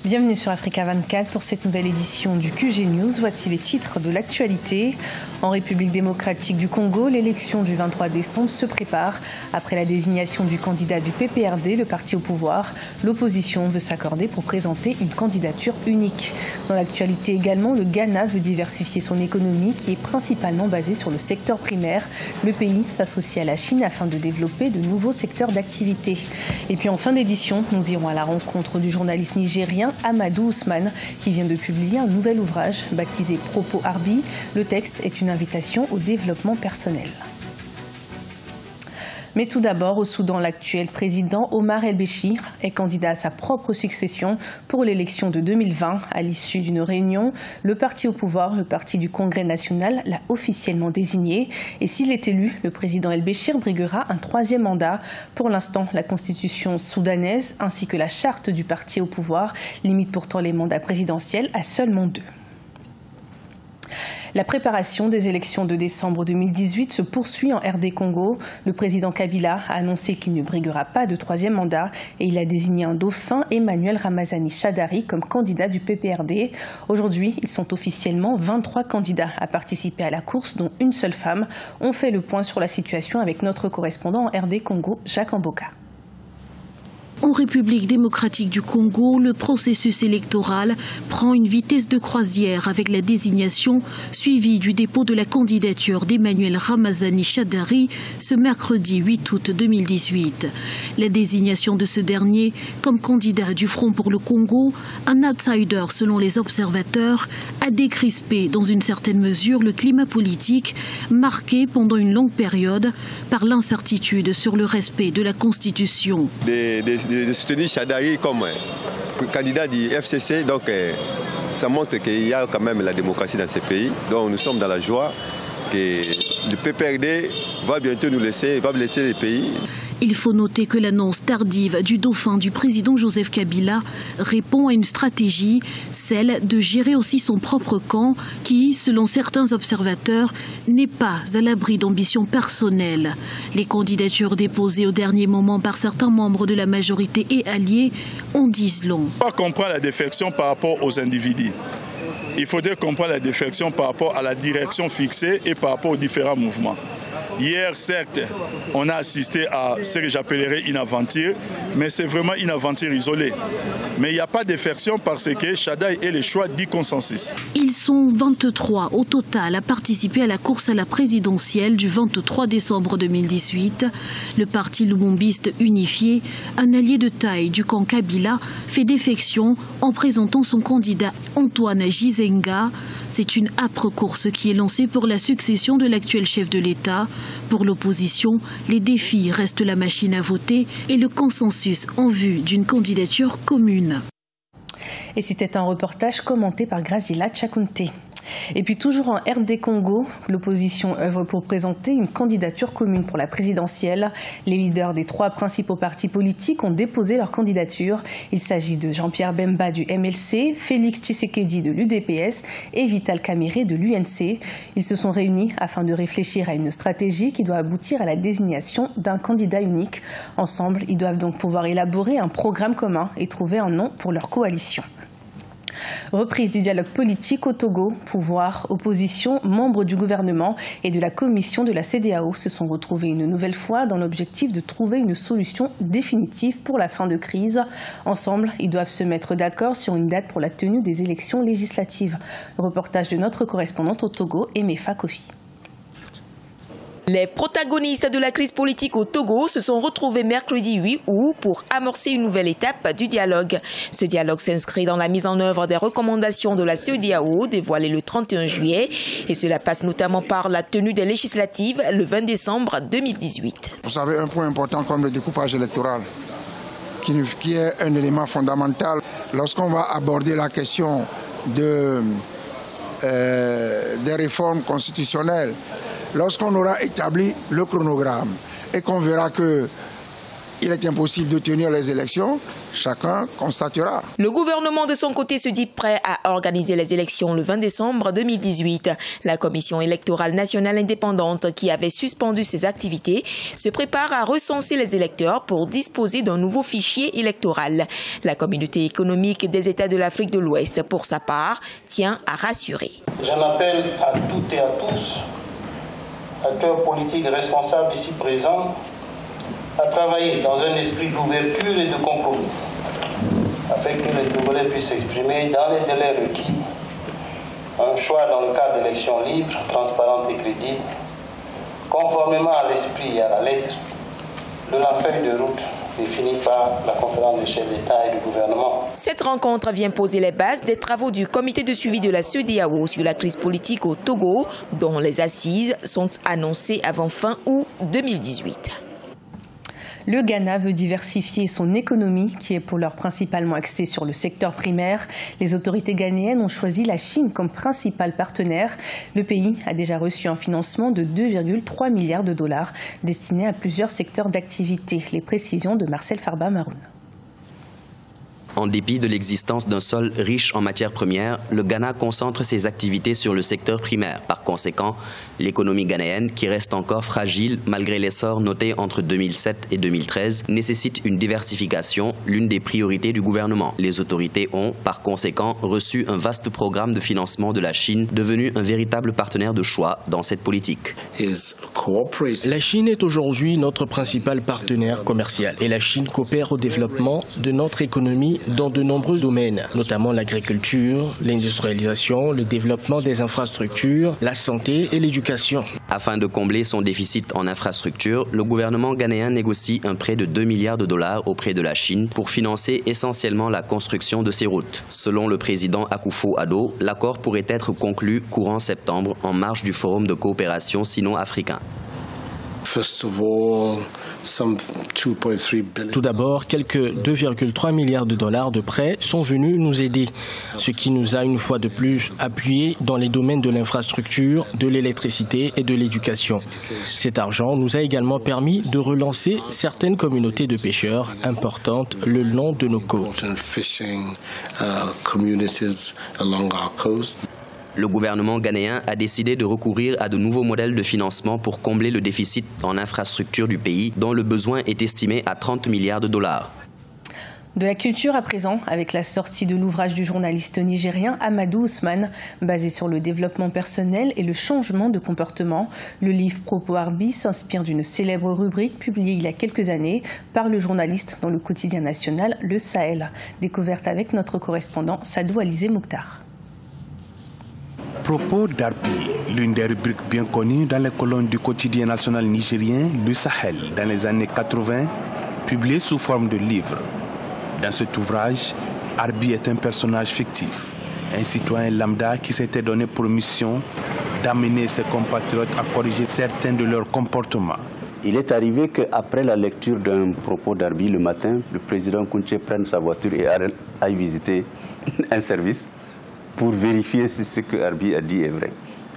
Bienvenue sur Africa 24 pour cette nouvelle édition du QG News. Voici les titres de l'actualité. En République démocratique du Congo, l'élection du 23 décembre se prépare. Après la désignation du candidat du PPRD, le parti au pouvoir, l'opposition veut s'accorder pour présenter une candidature unique. Dans l'actualité également, le Ghana veut diversifier son économie qui est principalement basée sur le secteur primaire. Le pays s'associe à la Chine afin de développer de nouveaux secteurs d'activité. Et puis en fin d'édition, nous irons à la rencontre du journaliste nigérien Amadou Ousmane qui vient de publier un nouvel ouvrage baptisé Propos Arbi. Le texte est une invitation au développement personnel. Mais tout d'abord, au Soudan, l'actuel président Omar el-Béchir est candidat à sa propre succession pour l'élection de 2020. À l'issue d'une réunion, le parti au pouvoir, le parti du Congrès national, l'a officiellement désigné. Et s'il est élu, le président el-Béchir briguera un troisième mandat. Pour l'instant, la constitution soudanaise ainsi que la charte du parti au pouvoir limitent pourtant les mandats présidentiels à seulement 2. La préparation des élections de décembre 2018 se poursuit en RD Congo. Le président Kabila a annoncé qu'il ne briguera pas de troisième mandat et il a désigné un dauphin, Emmanuel Ramazani Shadari, comme candidat du PPRD. Aujourd'hui, ils sont officiellement 23 candidats à participer à la course, dont une seule femme. On fait le point sur la situation avec notre correspondant en RD Congo, Jacques Amboka. En République démocratique du Congo, le processus électoral prend une vitesse de croisière avec la désignation suivie du dépôt de la candidature d'Emmanuel Ramazani Shadari ce mercredi 8 août 2018. La désignation de ce dernier comme candidat du Front pour le Congo, un outsider selon les observateurs, a décrispé dans une certaine mesure le climat politique marqué pendant une longue période par l'incertitude sur le respect de la Constitution. De soutenir Shadari comme candidat du FCC, donc ça montre qu'il y a quand même la démocratie dans ce pays. Donc nous sommes dans la joie que le PPRD va bientôt nous laisser, va laisser le pays. Il faut noter que l'annonce tardive du dauphin du président Joseph Kabila répond à une stratégie, celle de gérer aussi son propre camp qui, selon certains observateurs, n'est pas à l'abri d'ambitions personnelles. Les candidatures déposées au dernier moment par certains membres de la majorité et alliés en disent long. Il faut comprendre la défection par rapport aux individus. Il faudrait comprendre la défection par rapport à la direction fixée et par rapport aux différents mouvements. Hier, certes, on a assisté à ce que j'appellerais une aventure, mais c'est vraiment une aventure isolée. Mais il n'y a pas d'effection parce que Shadari est le choix du consensus. Ils sont 23 au total à participer à la course à la présidentielle du 23 décembre 2018. Le parti lumumbiste unifié, un allié de taille du camp Kabila, fait défection en présentant son candidat Antoine Gizenga. C'est une âpre course qui est lancée pour la succession de l'actuel chef de l'État. Pour l'opposition, les défis restent la machine à voter et le consensus en vue d'une candidature commune. Et c'était un reportage commenté par Grazila Tchakounte. Et puis toujours en RD Congo, l'opposition œuvre pour présenter une candidature commune pour la présidentielle. Les leaders des 3 principaux partis politiques ont déposé leur candidature. Il s'agit de Jean-Pierre Bemba du MLC, Félix Tshisekedi de l'UDPS et Vital Kamerhe de l'UNC. Ils se sont réunis afin de réfléchir à une stratégie qui doit aboutir à la désignation d'un candidat unique. Ensemble, ils doivent donc pouvoir élaborer un programme commun et trouver un nom pour leur coalition. Reprise du dialogue politique au Togo, pouvoir, opposition, membres du gouvernement et de la commission de la CEDEAO se sont retrouvés une nouvelle fois dans l'objectif de trouver une solution définitive pour la fin de crise. Ensemble, ils doivent se mettre d'accord sur une date pour la tenue des élections législatives. Reportage de notre correspondante au Togo, Emefa Kofi. Les protagonistes de la crise politique au Togo se sont retrouvés mercredi 8 août pour amorcer une nouvelle étape du dialogue. Ce dialogue s'inscrit dans la mise en œuvre des recommandations de la CEDEAO dévoilées le 31 juillet et cela passe notamment par la tenue des législatives le 20 décembre 2018. Vous savez, un point important comme le découpage électoral qui est un élément fondamental lorsqu'on va aborder la question des réformes constitutionnelles. Lorsqu'on aura établi le chronogramme et qu'on verra que il est impossible de tenir les élections, chacun constatera. Le gouvernement de son côté se dit prêt à organiser les élections le 20 décembre 2018. La Commission électorale nationale indépendante qui avait suspendu ses activités se prépare à recenser les électeurs pour disposer d'un nouveau fichier électoral. La communauté économique des États de l'Afrique de l'Ouest, pour sa part, tient à rassurer. J'en appelle à toutes et à tous, acteurs politiques responsables ici présents, à travailler dans un esprit d'ouverture et de compromis, afin que les Togolais puissent s'exprimer dans les délais requis, un choix dans le cadre d'élections libres, transparentes et crédibles, conformément à l'esprit et à la lettre de la feuille de route définie par la conférence des chefs d'État et du gouvernement. Cette rencontre vient poser les bases des travaux du comité de suivi de la CEDEAO sur la crise politique au Togo, dont les assises sont annoncées avant fin août 2018. Le Ghana veut diversifier son économie, qui est pour l'heure principalement axée sur le secteur primaire. Les autorités ghanéennes ont choisi la Chine comme principal partenaire. Le pays a déjà reçu un financement de 2,3 milliards de dollars destiné à plusieurs secteurs d'activité. Les précisions de Marcel Farba Maroun. En dépit de l'existence d'un sol riche en matières premières, le Ghana concentre ses activités sur le secteur primaire. Par conséquent, l'économie ghanéenne, qui reste encore fragile malgré l'essor noté entre 2007 et 2013, nécessite une diversification, l'une des priorités du gouvernement. Les autorités ont, par conséquent, reçu un vaste programme de financement de la Chine, devenu un véritable partenaire de choix dans cette politique. La Chine est aujourd'hui notre principal partenaire commercial et la Chine coopère au développement de notre économie dans de nombreux domaines, notamment l'agriculture, l'industrialisation, le développement des infrastructures, la santé et l'éducation. Afin de combler son déficit en infrastructures, le gouvernement ghanéen négocie un prêt de 2 milliards de dollars auprès de la Chine pour financer essentiellement la construction de ces routes. Selon le président Akufo-Addo, l'accord pourrait être conclu courant septembre en marge du Forum de coopération sino-africain. Tout d'abord, quelques 2,3 milliards de dollars de prêts sont venus nous aider, ce qui nous a une fois de plus appuyés dans les domaines de l'infrastructure, de l'électricité et de l'éducation. Cet argent nous a également permis de relancer certaines communautés de pêcheurs importantes le long de nos côtes. Le gouvernement ghanéen a décidé de recourir à de nouveaux modèles de financement pour combler le déficit en infrastructures du pays, dont le besoin est estimé à 30 milliards de dollars. De la culture à présent, avec la sortie de l'ouvrage du journaliste nigérien Amadou Ousmane, basé sur le développement personnel et le changement de comportement. Le livre Propos Harbi s'inspire d'une célèbre rubrique publiée il y a quelques années par le journaliste dans le quotidien national Le Sahel. Découverte avec notre correspondant Sadou Alizé Mokhtar. Propos d'Harbi, l'une des rubriques bien connues dans les colonnes du quotidien national nigérien Le Sahel dans les années 80, publié sous forme de livre. Dans cet ouvrage, Harbi est un personnage fictif, un citoyen lambda qui s'était donné pour mission d'amener ses compatriotes à corriger certains de leurs comportements. Il est arrivé qu'après la lecture d'un propos d'Harbi le matin, le président Kounché prenne sa voiture et aille visiter un service pour vérifier si ce que Harbi a dit est vrai.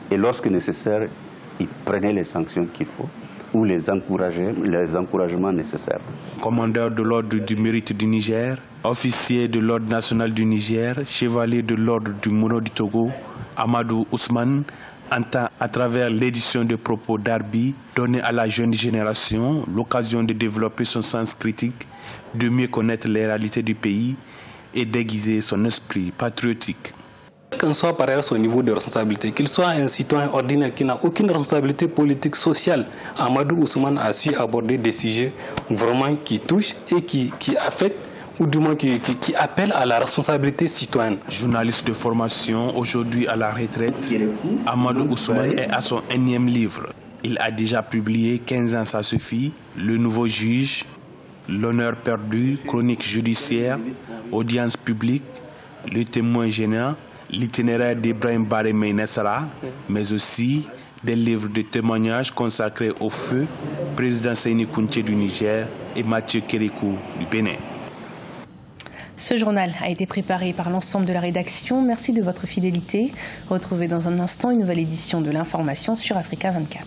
Et lorsque nécessaire, il prenait les sanctions qu'il faut ou les encouragements nécessaires. Commandeur de l'ordre du mérite du Niger, officier de l'ordre national du Niger, chevalier de l'ordre du Mono du Togo, Amadou Ousmane entend à travers l'édition de propos d'Harbi donner à la jeune génération l'occasion de développer son sens critique, de mieux connaître les réalités du pays et d'aiguiser son esprit patriotique. Qu'un soit par ailleurs son niveau de responsabilité, qu'il soit un citoyen ordinaire qui n'a aucune responsabilité politique, sociale, Amadou Ousmane a su aborder des sujets vraiment qui touchent et qui affectent, ou du moins qui appellent à la responsabilité citoyenne. Journaliste de formation, aujourd'hui à la retraite, Amadou Ousmane est à son 1e livre. Il a déjà publié 15 ans ça suffit, Le nouveau juge, L'honneur perdu, Chronique judiciaire, Audience publique, Le témoin gênant, L'itinéraire d'Ibrahim Baré Nessara, mais aussi des livres de témoignages consacrés au feu, président Seyni Kounché du Niger et Mathieu Kérékou du Bénin. Ce journal a été préparé par l'ensemble de la rédaction. Merci de votre fidélité. Retrouvez dans un instant une nouvelle édition de l'information sur Africa 24.